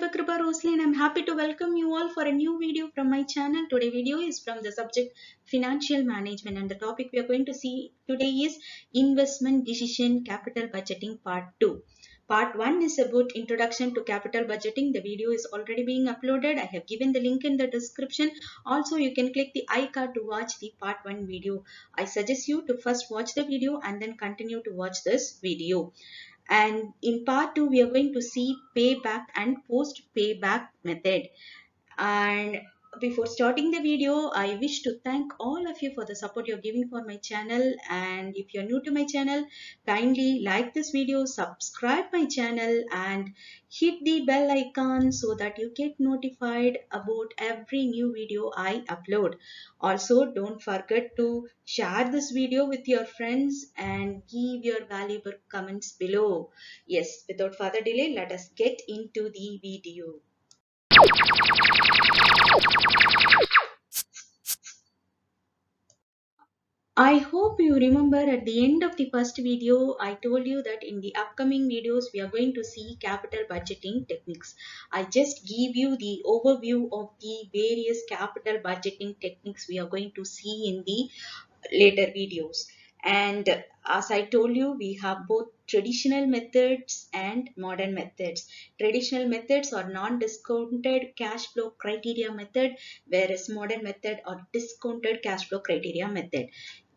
subscriber Kripa Rosli and I'm happy to welcome you all for a new video from my channel. Today video is from the subject financial management and the topic we are going to see today is investment decision capital budgeting part 2. Part 1 is about introduction to capital budgeting. The video is already being uploaded. I have given the link in the description. Also, you can click the I card to watch the part 1 video. I suggest you to first watch the video and then continue to watch this video. And in part 2, we are going to see payback and post payback method. And before starting the video, I wish to thank all of you for the support you're giving for my channel. And if you're new to my channel, kindly like this video, subscribe my channel and hit the bell icon so that you get notified about every new video I upload. Also, don't forget to share this video with your friends and give your valuable comments below. Yes, without further delay, let us get into the video. I hope you remember at the end of the first video, I told you that in the upcoming videos, we are going to see capital budgeting techniques. I just give you the overview of the various capital budgeting techniques we are going to see in the later videos. And as I told you, we have both traditional methods and modern methods. Traditional methods are non-discounted cash flow criteria method, whereas modern method are discounted cash flow criteria method.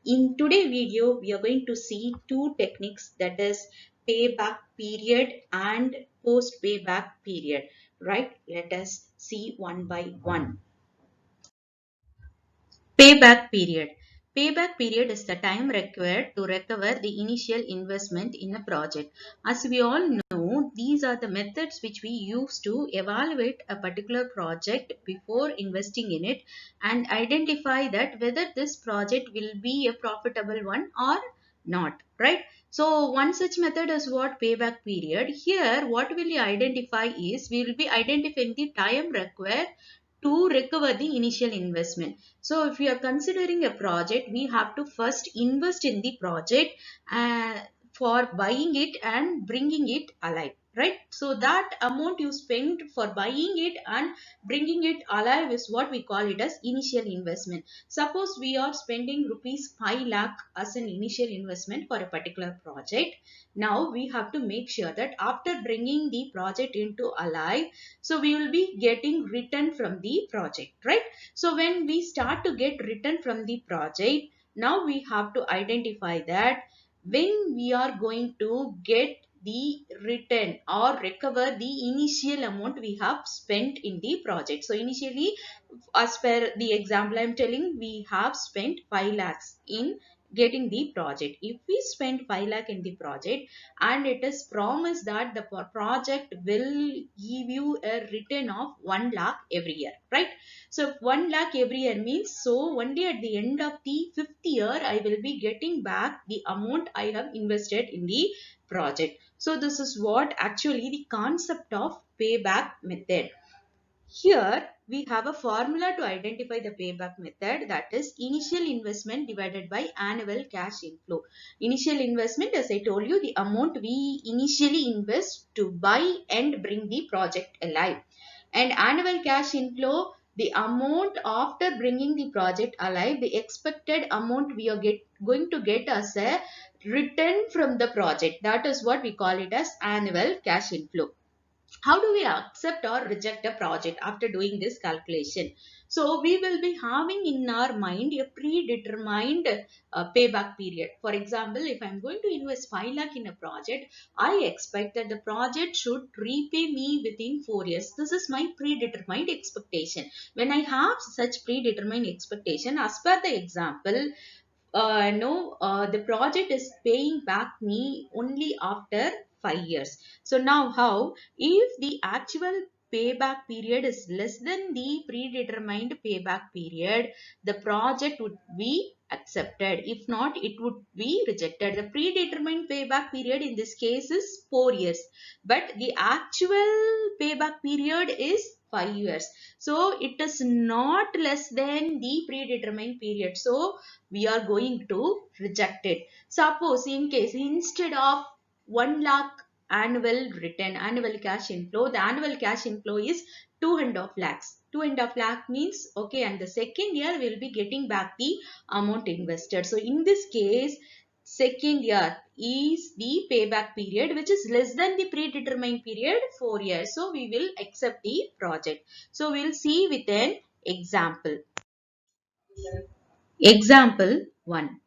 In today's video, we are going to see two techniques, that is payback period and post payback period. Right? Let us see one by one. Payback period. Payback period is the time required to recover the initial investment in a project. As we all know, these are the methods which we use to evaluate a particular project before investing in it and identify that whether this project will be a profitable one or not, right? So one such method is what payback period. Here, what will you identify is we will be identifying the time required to recover the initial investment. So if you are considering a project, we have to first invest in the project for buying it and bringing it alive, right? So that amount you spend for buying it and bringing it alive is what we call it as initial investment. Suppose we are spending rupees 5 lakh as an initial investment for a particular project. Now we have to make sure that after bringing the project into alive, so we will be getting return from the project, right? So when we start to get return from the project, now we have to identify that when we are going to get the return or recover the initial amount we have spent in the project. So initially, as per the example I'm telling, we have spent 5 lakhs in getting the project. If we spend 5 lakh in the project and it is promised that the project will give you a return of 1 lakh every year, right? So 1 lakh every year means, so only at the end of the 5th year I will be getting back the amount I have invested in the project. So this is what actually the concept of payback method. Here we have a formula to identify the payback method, that is initial investment divided by annual cash inflow. Initial investment, as I told you, the amount we initially invest to buy and bring the project alive. And annual cash inflow, the amount after bringing the project alive, the expected amount we are going to get as a return from the project. That is what we call it as annual cash inflow. How do we accept or reject a project after doing this calculation? So we will be having in our mind a predetermined payback period. For example, if I'm going to invest 5 lakh in a project, I expect that the project should repay me within 4 years. This is my predetermined expectation. When I have such predetermined expectation, as per the example, the project is paying back me only after 5 years. So now how, if the actual payback period is less than the predetermined payback period, the project would be accepted. If not, it would be rejected. The predetermined payback period in this case is 4 years, but the actual payback period is 5 years. So it is not less than the predetermined period. So we are going to reject it. Suppose in case instead of 1 lakh annual return, annual cash inflow. The annual cash inflow is 2.5 lakhs. 2.5 lakh means, okay, and the second year we'll be getting back the amount invested. So in this case, second year is the payback period, which is less than the predetermined period, 4 years. So we will accept the project. So we'll see with an example. Example 1.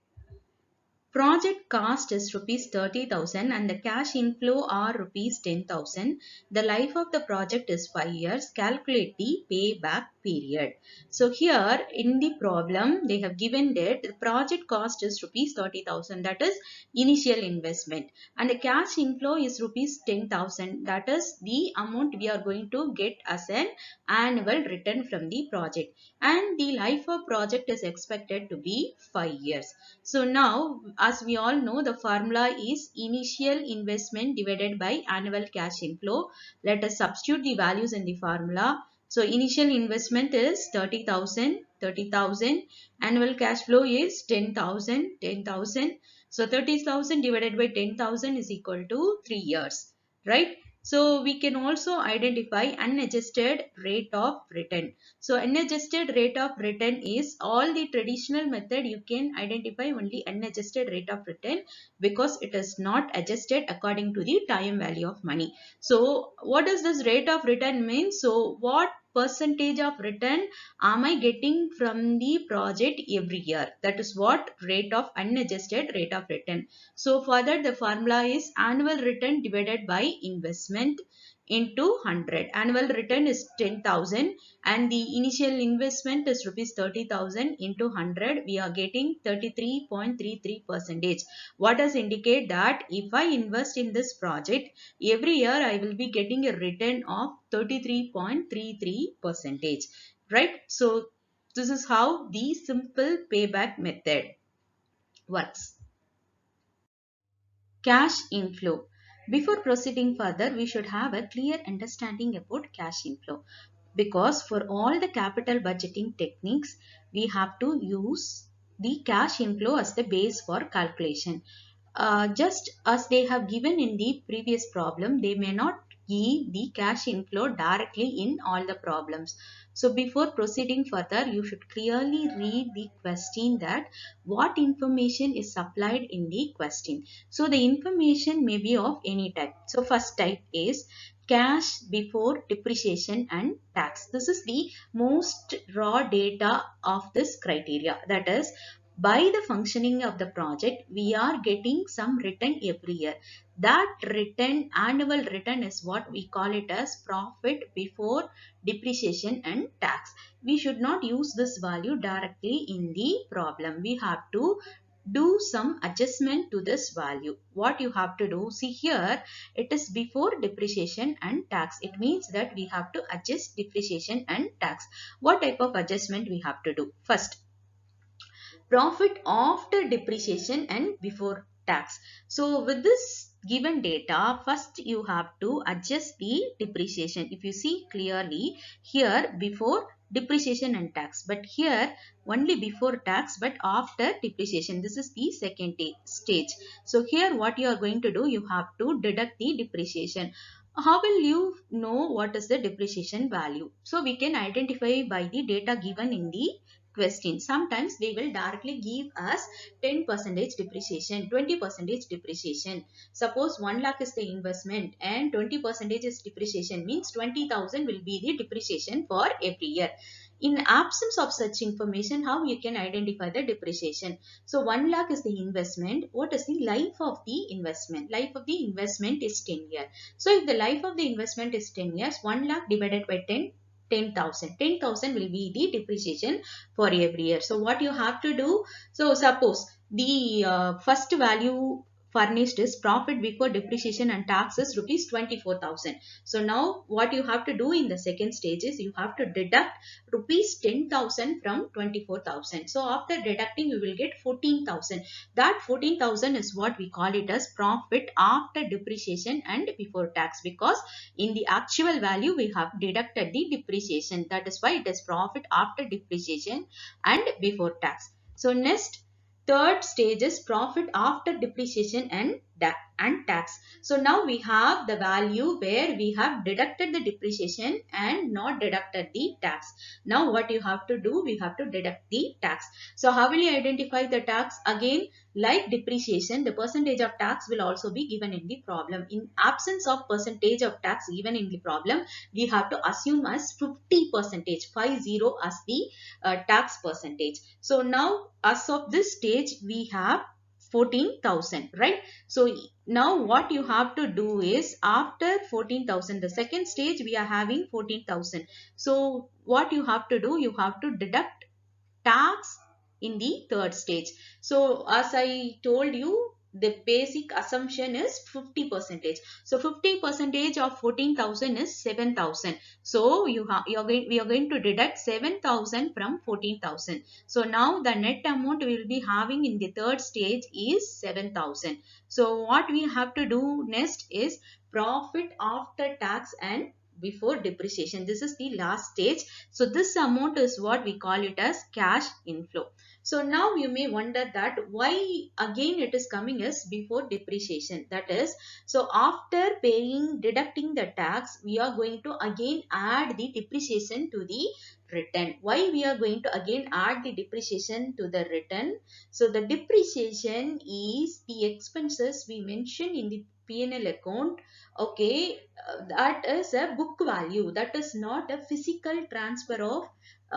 Project cost is rupees 30,000 and the cash inflow are rupees 10,000. The life of the project is 5 years. Calculate the payback period. So here in the problem they have given that the project cost is rupees 30,000, that is initial investment, and the cash inflow is rupees 10,000, that is the amount we are going to get as an annual return from the project, and the life of project is expected to be 5 years. So now, as we all know, the formula is initial investment divided by annual cash inflow. Let us substitute the values in the formula. So initial investment is 30,000, 30,000. Annual cash flow is 10,000, 10,000. So 30,000 divided by 10,000 is equal to 3 years, right? So we can also identify unadjusted rate of return. So unadjusted rate of return is all the traditional method you can identify only unadjusted rate of return because it is not adjusted according to the time value of money. So what does this rate of return mean? So what percentage of return am I getting from the project every year? That is what rate of unadjusted rate of return. So for that the formula is annual return divided by investment into 100. Annual return is 10,000 and the initial investment is rupees 30,000 into 100. We are getting 33.33 percentage. What does indicate that if I invest in this project every year I will be getting a return of 33.33 percentage, right? So this is how the simple payback method works. Cash inflow. Before proceeding further, we should have a clear understanding about cash inflow, because for all the capital budgeting techniques, we have to use the cash inflow as the base for calculation. Just as they have given in the previous problem, they may not give the cash inflow directly in all the problems. So before proceeding further, you should clearly read the question, that what information is supplied in the question. So the information may be of any type. So first type is cash before depreciation and tax. This is the most raw data of this criteria. That is, by the functioning of the project, we are getting some return every year. That return, annual return, is what we call it as profit before depreciation and tax. We should not use this value directly in the problem. We have to do some adjustment to this value. What you have to do, see here, it is before depreciation and tax. It means that we have to adjust depreciation and tax. What type of adjustment we have to do? First, profit after depreciation and before tax. So with this given data, first you have to adjust the depreciation. If you see clearly here, before depreciation and tax, but here only before tax but after depreciation. This is the second stage. So here what you are going to do, you have to deduct the depreciation. How will you know what is the depreciation value? So we can identify by the data given in the question. Sometimes they will directly give us 10% depreciation, 20% depreciation. Suppose 1 lakh is the investment and 20% is depreciation, means 20,000 will be the depreciation for every year. In absence of such information, how you can identify the depreciation? So 1 lakh is the investment. What is the life of the investment? Life of the investment is 10 years. So if the life of the investment is 10 years, 1 lakh divided by 10, 10,000. 10,000 will be the depreciation for every year. So what you have to do, so suppose the first value furnished is profit before depreciation and tax is rupees 24,000. So now what you have to do in the second stage is you have to deduct rupees 10,000 from 24,000. So after deducting you will get 14,000. That 14,000 is what we call it as profit after depreciation and before tax, because in the actual value we have deducted the depreciation. That is why it is profit after depreciation and before tax. So next, third stage is profit after depreciation and and tax. So now we have the value where we have deducted the depreciation and not deducted the tax. Now what you have to do, we have to deduct the tax. So how will you identify the tax? Again, like depreciation, the percentage of tax will also be given in the problem. In absence of percentage of tax given in the problem, we have to assume as 50%, 50 as the tax percentage. So now as of this stage, we have 14,000, right? So now what you have to do is, after 14,000, the second stage we are having 14,000. So what you have to do, you have to deduct tax in the third stage. So as I told you, the basic assumption is 50%. So 50% of 14,000 is 7,000. So we are going to deduct 7,000 from 14,000. So now the net amount we will be having in the third stage is 7,000. So what we have to do next is profit after tax and before depreciation. This is the last stage. So this amount is what we call it as cash inflow. So now you may wonder that why again it is coming as before depreciation. That is, so after deducting the tax, we are going to again add the depreciation to the return. Why we are going to again add the depreciation to the return? So the depreciation is the expenses we mentioned in the P&L account. Okay, that is a book value. That is not a physical transfer of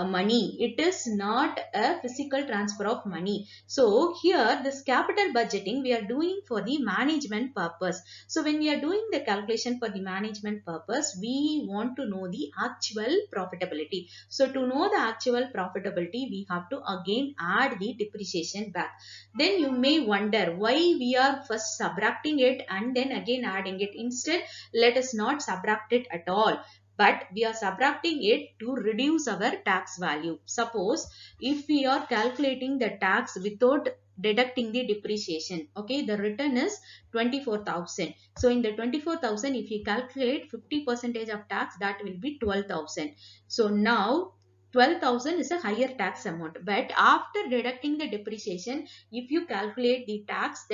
money. It is not a physical transfer of money. So here this capital budgeting we are doing for the management purpose. So when we are doing the calculation for the management purpose, we want to know the actual profitability. So to know the actual profitability, we have to again add the depreciation back. Then you may wonder why we are first subtracting it and then again adding it. Instead, let us not subtract it at all, but we are subtracting it to reduce our tax value. Suppose if we are calculating the tax without deducting the depreciation, okay, the return is 24,000. So in the 24,000, if you calculate 50% of tax, that will be 12,000. So now 12,000 is a higher tax amount, but after deducting the depreciation, if you calculate the tax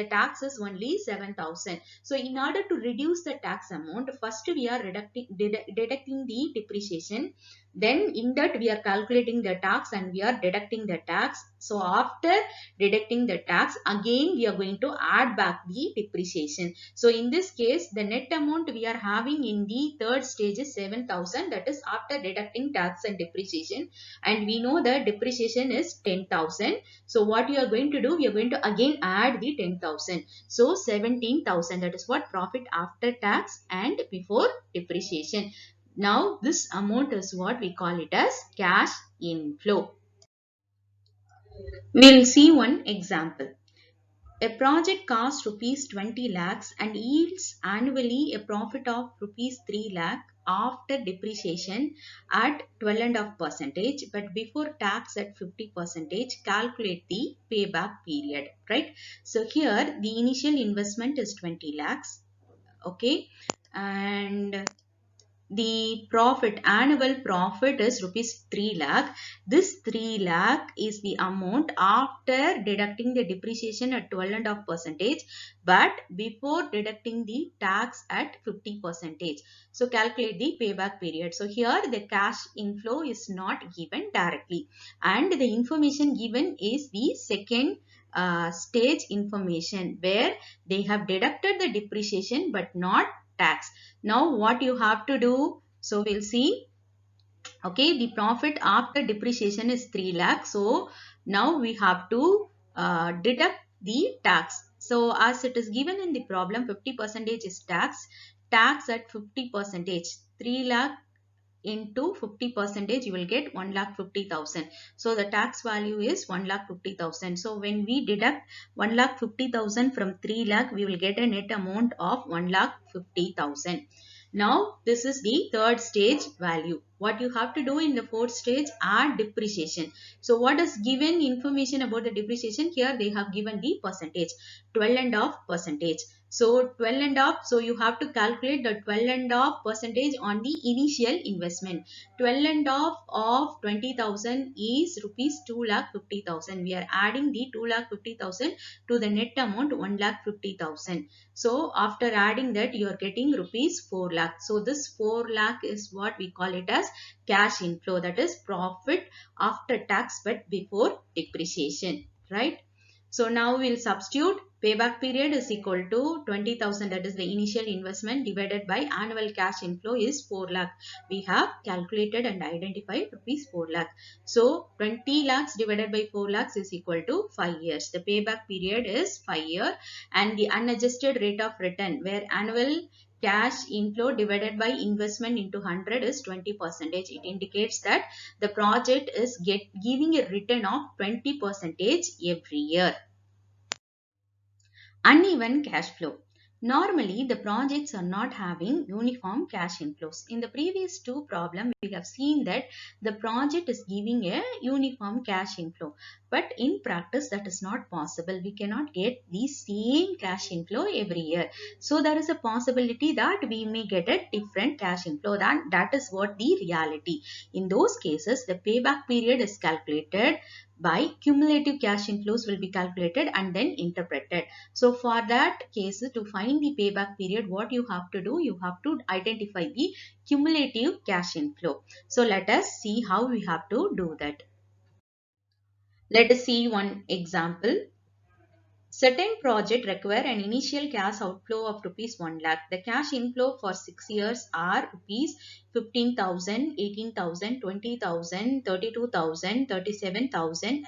is only 7,000. So in order to reduce the tax amount, first we are deducting the depreciation. Then in that we are calculating the tax and we are deducting the tax. So after deducting the tax, again we are going to add back the depreciation. So in this case, the net amount we are having in the third stage is 7,000. That is after deducting tax and depreciation. And we know that depreciation is 10,000. So what you are going to do, we are going to again add the 10,000. So 17,000. That is what profit after tax and before depreciation. Now this amount is what we call it as cash inflow. We'll see one example. A project costs rupees 20 lakhs and yields annually a profit of rupees 3 lakh after depreciation at 12.5%, but before tax at 50%. Calculate the payback period, right? So here the initial investment is 20 lakhs, okay, and the annual profit is rupees 3 lakh. This 3 lakh is the amount after deducting the depreciation at 12.5%, but before deducting the tax at 50%. So calculate the payback period. So here the cash inflow is not given directly, and the information given is the second stage information where they have deducted the depreciation but not tax. Now what you have to do, so we'll see, okay, the profit after depreciation is 3 lakh. So now we have to deduct the tax. So as it is given in the problem, 50% is tax at 50%, 3 lakh into 50%, you will get 1,50,000. So the tax value is 1,50,000. So when we deduct 1,50,000 from 3 lakh, we will get a net amount of 1,50,000. Now this is the third stage value. What you have to do in the fourth stage, add depreciation. So what is given information about the depreciation? Here they have given the percentage, 12.5%. So 12 and half, so you have to calculate the 12 and half percentage on the initial investment. 12 and half of 20,000 is rupees 2,50,000. We are adding the 2,50,000 to the net amount 1,50,000. So after adding that, you are getting rupees 4 lakh. So this 4 lakh is what we call it as cash inflow, that is profit after tax but before depreciation, right? So now we'll substitute payback period is equal to 20,000, that is the initial investment, divided by annual cash inflow is 4 lakh. We have calculated and identified rupees 4 lakh. So 20 lakhs divided by 4 lakhs is equal to 5 years. The payback period is 5 years, and the unadjusted rate of return, where annual cash inflow divided by investment into 100 is 20%. It indicates that the project is giving a return of 20% every year. Uneven cash flow. Normally, the projects are not having uniform cash inflows. In the previous two problems, we have seen that the project is giving a uniform cash inflow. But in practice, that is not possible. We cannot get the same cash inflow every year. So, there is a possibility that we may get a different cash inflow. That is what the reality. In those cases, the payback period is calculated by cumulative cash inflows will be calculated and then interpreted. So for that case, to find the payback period, what you have to do, you have to identify the cumulative cash inflow. So let us see how we have to do that. Let us see one example. Certain project require an initial cash outflow of rupees 1 lakh. The cash inflow for 6 years are rupees 15,000, 18,000, 20,000, 32,000, 37,000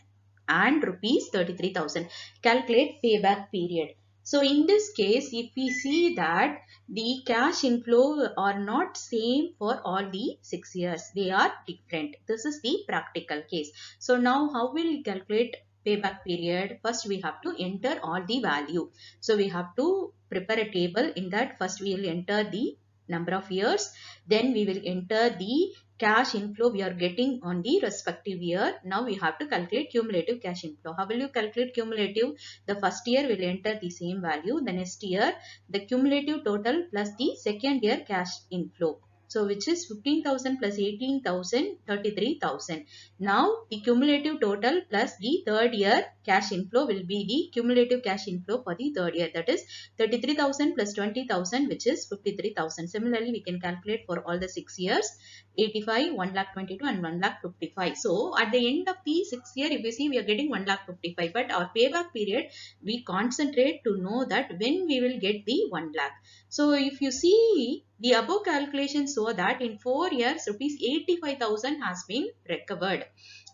and rupees 33,000. Calculate payback period. So in this case, if we see that the cash inflow are not same for all the 6 years, they are different. This is the practical case. So now how will we calculate payback period? First we have to enter all the value. So we have to prepare a table. In that, first we will enter the number of years, then we will enter the cash inflow we are getting on the respective year. Now we have to calculate cumulative cash inflow. How will you calculate cumulative? The first year will enter the same value, the next year the cumulative total plus the second year cash inflow. So which is 15,000 plus 18,000, 33,000. Now the cumulative total plus the third year cash inflow will be the cumulative cash inflow for the third year, that is 33,000 plus 20,000, which is 53,000. Similarly, we can calculate for all the 6 years, 85, 1,22 and 1,55. So at the end of the 6th year, if you see, we are getting 1,55. But our payback period, we concentrate to know that when we will get the 1 lakh. So if you see, the above calculations show that in 4 years, rupees 85,000 has been recovered.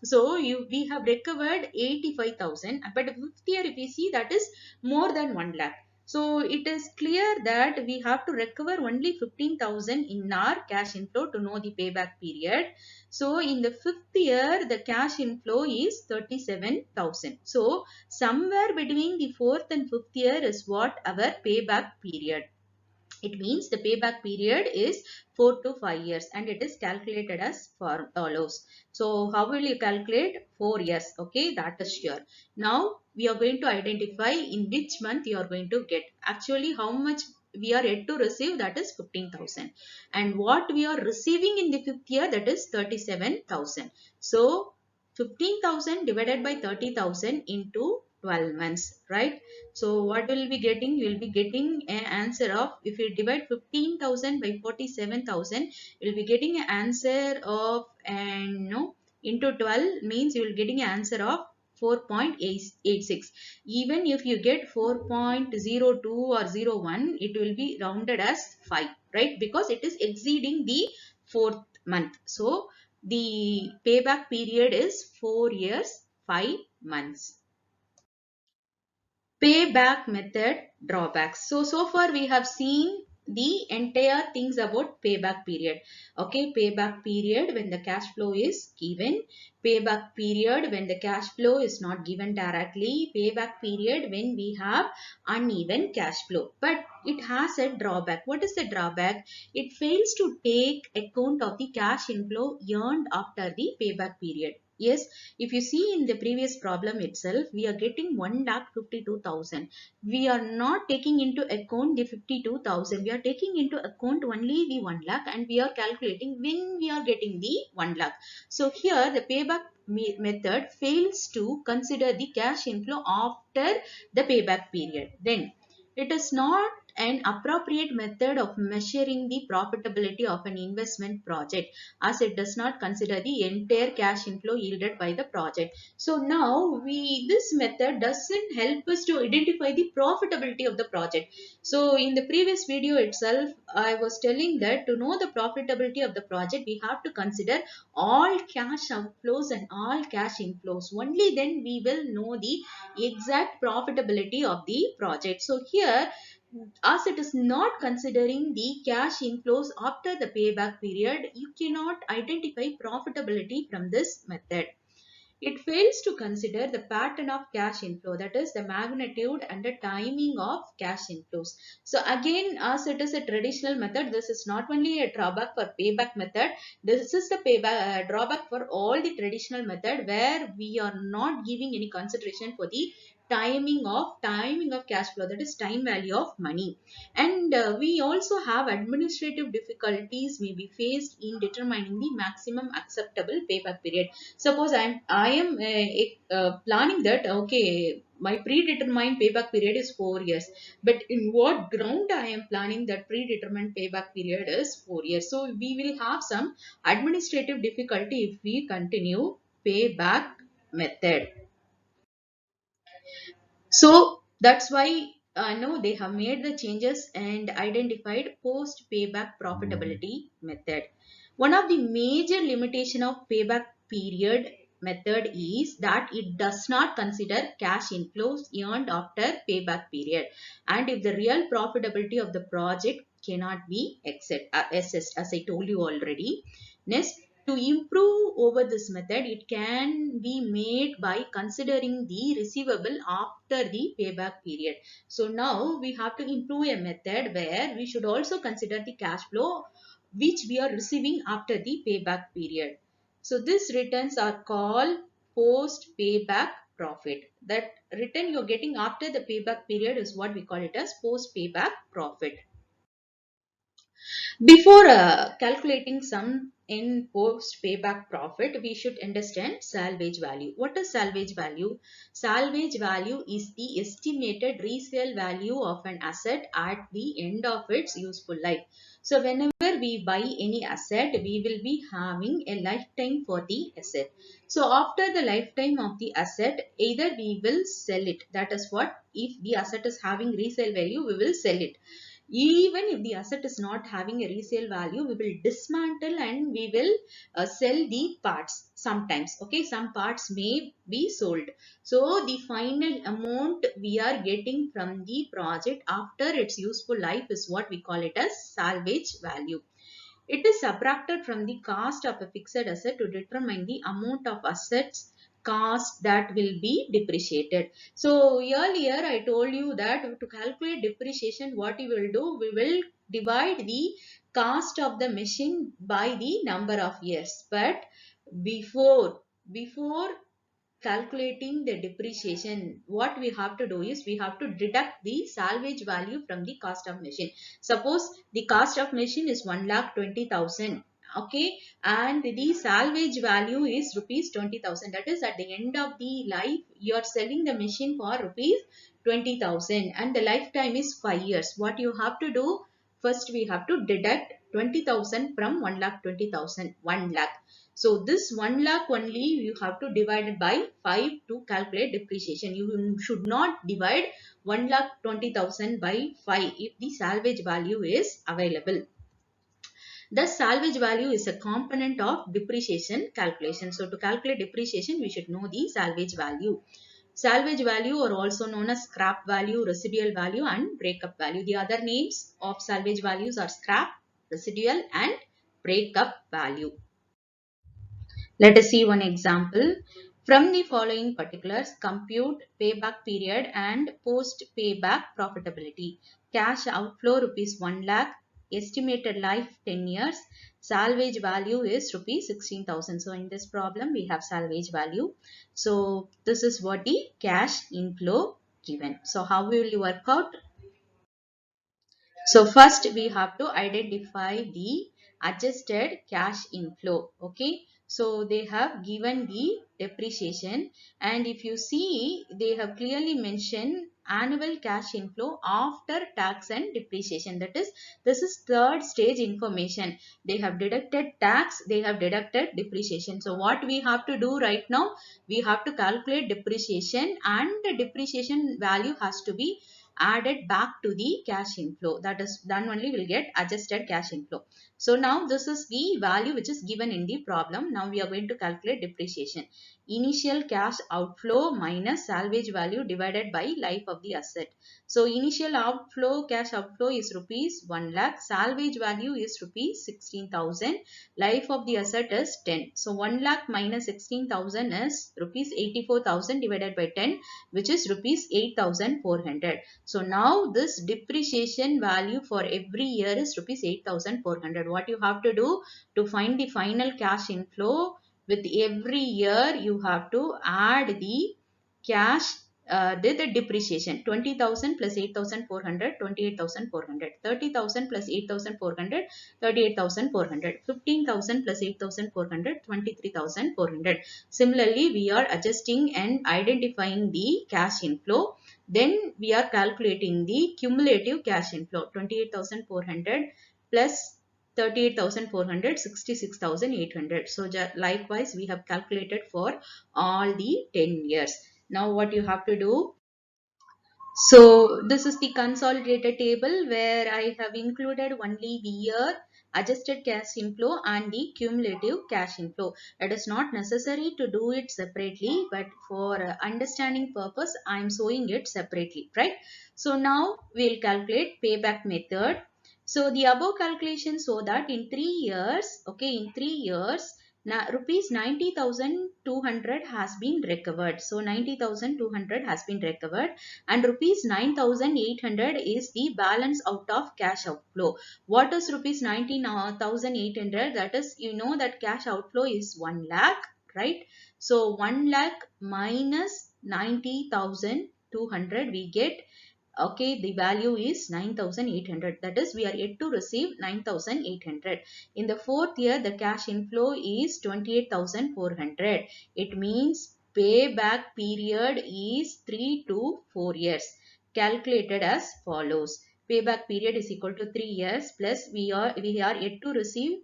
So we have recovered 85,000, but 5th year, if we see, that is more than 1 lakh. So it is clear that we have to recover only 15,000 in our cash inflow to know the payback period. So in the 5th year, the cash inflow is 37,000. So somewhere between the 4th and 5th year is what our payback period. It means the payback period is 4 to 5 years and it is calculated as follows. So how will you calculate? 4 years. Okay, that is sure. Now we are going to identify in which month you are going to get. Actually, how much we are yet to receive, that is 15,000. And what we are receiving in the 5th year, that is 37,000. So 15,000 divided by 30,000 into 12 months, right? So what will be getting? You will be getting an answer of, if you divide 15,000 by 47,000, you will be getting an answer of, and no, into 12 means you will getting an answer of 4.86. Even if you get 4.02 or 01, it will be rounded as 5, right? Because it is exceeding the 4th month. So the payback period is 4 years, 5 months. Payback method drawbacks. So far we have seen the entire things about payback period. Okay, payback period when the cash flow is given, payback period when the cash flow is not given directly, payback period when we have uneven cash flow. But it has a drawback. What is the drawback? It fails to take account of the cash inflow earned after the payback period. Yes, if you see in the previous problem itself, we are getting 1,52,000. We are not taking into account the 52,000. We are taking into account only the 1 lakh, and we are calculating when we are getting the 1 lakh. So here the payback method fails to consider the cash inflow after the payback period. Then it is not an appropriate method of measuring the profitability of an investment project, as it does not consider the entire cash inflow yielded by the project. So now this method doesn't help us to identify the profitability of the project. So in the previous video itself, I was telling that to know the profitability of the project, we have to consider all cash outflows and all cash inflows. Only then we will know the exact profitability of the project. So here, as it is not considering the cash inflows after the payback period, you cannot identify profitability from this method. It fails to consider the pattern of cash inflow, that is the magnitude and the timing of cash inflows. So again, as it is a traditional method, this is not only a drawback for payback method, this is the payback drawback for all the traditional method, where we are not giving any consideration for the timing of cash flow, that is time value of money. And we also have administrative difficulties may be faced in determining the maximum acceptable payback period. Suppose I am planning that, okay, my predetermined payback period is 4 years, but in what ground I am planning that predetermined payback period is 4 years. So we will have some administrative difficulty if we continue payback method. So that's why no, they have made the changes and identified post payback profitability method. One of the major limitation of payback period method is that it does not consider cash inflows earned after payback period, and if the real profitability of the project cannot be assessed, as I told you already. Next, to improve over this method, it can be made by considering the receivable after the payback period. So now we have to improve a method where we should also consider the cash flow which we are receiving after the payback period. So these returns are called post payback profit. That return you're getting after the payback period is what we call it as post payback profit. Before calculating sum in post payback profit, we should understand salvage value. What is salvage value? Salvage value is the estimated resale value of an asset at the end of its useful life. So whenever we buy any asset, we will be having a lifetime for the asset. So after the lifetime of the asset, either we will sell it. That is what, if the asset is having resale value, we will sell it. Even if the asset is not having a resale value, we will dismantle and we will sell the parts sometimes. Okay, some parts may be sold. So the final amount we are getting from the project after its useful life is what we call it as salvage value. It is subtracted from the cost of a fixed asset to determine the amount of assets cost that will be depreciated. So earlier I told you that to calculate depreciation, what we will do, we will divide the cost of the machine by the number of years. But before calculating the depreciation, what we have to do is we have to deduct the salvage value from the cost of machine. Suppose the cost of machine is 1,20,000. Okay, and the salvage value is rupees 20,000. That is, at the end of the life, you are selling the machine for rupees 20,000 and the lifetime is 5 years. What you have to do? First, we have to deduct 20,000 from 1,20,000, 1 lakh. So this 1 lakh only you have to divide it by 5 to calculate depreciation. You should not divide 1,20,000 by 5 if the salvage value is available. The salvage value is a component of depreciation calculation. So to calculate depreciation, we should know the salvage value. Salvage value are also known as scrap value, residual value and breakup value. The other names of salvage values are scrap, residual and breakup value. Let us see one example. From the following particulars, compute payback period and post payback profitability. Cash outflow rupees 1 lakh, estimated life 10 years, salvage value is rupees 16,000. So in this problem we have salvage value. So this is what the cash inflow given. So how will you work out? So first we have to identify the adjusted cash inflow. Okay. So they have given the depreciation, and if you see they have clearly mentioned annual cash inflow after tax and depreciation. That is, this is third stage information. They have deducted tax, they have deducted depreciation. So what we have to do right now, we have to calculate depreciation, and the depreciation value has to be added back to the cash inflow. That is done only will get adjusted cash inflow. So now this is the value which is given in the problem. Now we are going to calculate depreciation. Initial cash outflow minus salvage value divided by life of the asset. So initial outflow, cash outflow is rupees 1 lakh. Salvage value is rupees 16,000. Life of the asset is 10. So 1 lakh minus 16,000 is rupees 84,000 divided by 10, which is rupees 8,400. So now this depreciation value for every year is rupees 8,400. What you have to do to find the final cash inflow, with every year you have to add the cash, the depreciation. 20,000 plus 8,400, 28,400. 30,000 plus 8,400, 38,400. 15,000 plus 8,400, 23,400. Similarly, we are adjusting and identifying the cash inflow. Then we are calculating the cumulative cash inflow. 28,400 plus 38,400, 66,800. So likewise we have calculated for all the 10 years. Now what you have to do, so this is the consolidated table where I have included only the year, adjusted cash inflow and the cumulative cash inflow. It is not necessary to do it separately, but for understanding purpose I am showing it separately, right? So now we will calculate payback method. So the above calculation so that in 3 years, okay, in 3 years, now rupees 90,200 has been recovered. So 90,200 has been recovered, and rupees 9,800 is the balance out of cash outflow. What is rupees 19,800? That is, you know that cash outflow is 1 lakh, right? So 1 lakh minus 90,200 we get, okay, the value is 9,800. That is, we are yet to receive 9,800. In the fourth year, the cash inflow is 28,400. It means payback period is 3 to 4 years. Calculated as follows. Payback period is equal to 3 years plus we are yet to receive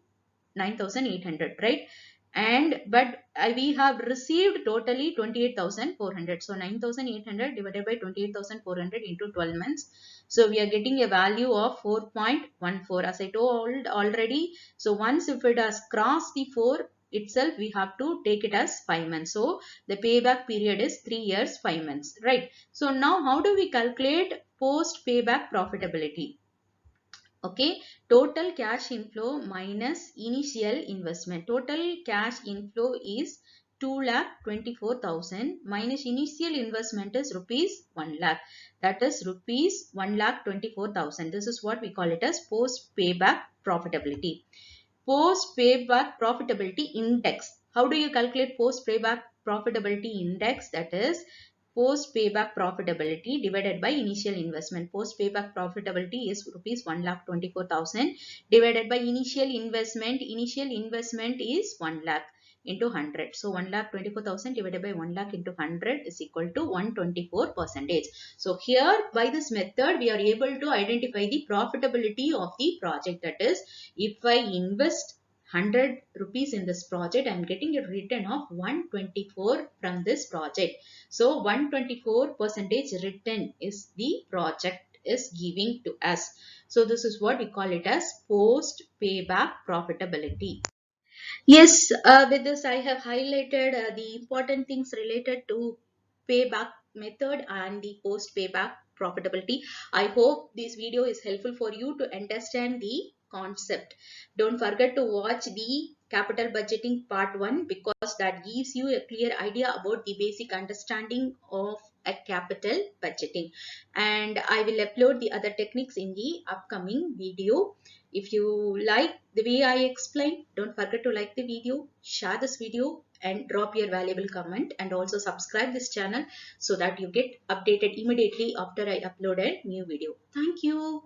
9,800, right? And but we have received totally 28,400. So 9,800 divided by 28,400 into 12 months. So we are getting a value of 4.14, as I told already. So once if it has crossed the 4 itself, we have to take it as 5 months. So the payback period is 3 years 5 months, right? So now how do we calculate post payback profitability? Okay, total cash inflow minus initial investment. Total cash inflow is 2,24,000 minus initial investment is rupees 1 lakh. That is rupees 1,24,000. This is what we call it as post payback profitability. Post payback profitability index. How do you calculate post payback profitability index? That is post payback profitability divided by initial investment. Post payback profitability is rupees 1,24,000 divided by initial investment. Initial investment is 1 lakh into 100. So 1,24,000 divided by 1 lakh into 100 is equal to 124%. So here by this method we are able to identify the profitability of the project. That is, if I invest 100 rupees in this project, I am getting a return of 124 from this project. So 124% return is the project is giving to us. So this is what we call it as post payback profitability. Yes, with this I have highlighted the important things related to payback method and the post payback profitability. I hope this video is helpful for you to understand the concept. Don't forget to watch the capital budgeting part 1 because that gives you a clear idea about the basic understanding of a capital budgeting. And I will upload the other techniques in the upcoming video. If you like the way I explain, don't forget to like the video, share this video, and drop your valuable comment, and also subscribe this channel so that you get updated immediately after I upload a new video. Thank you.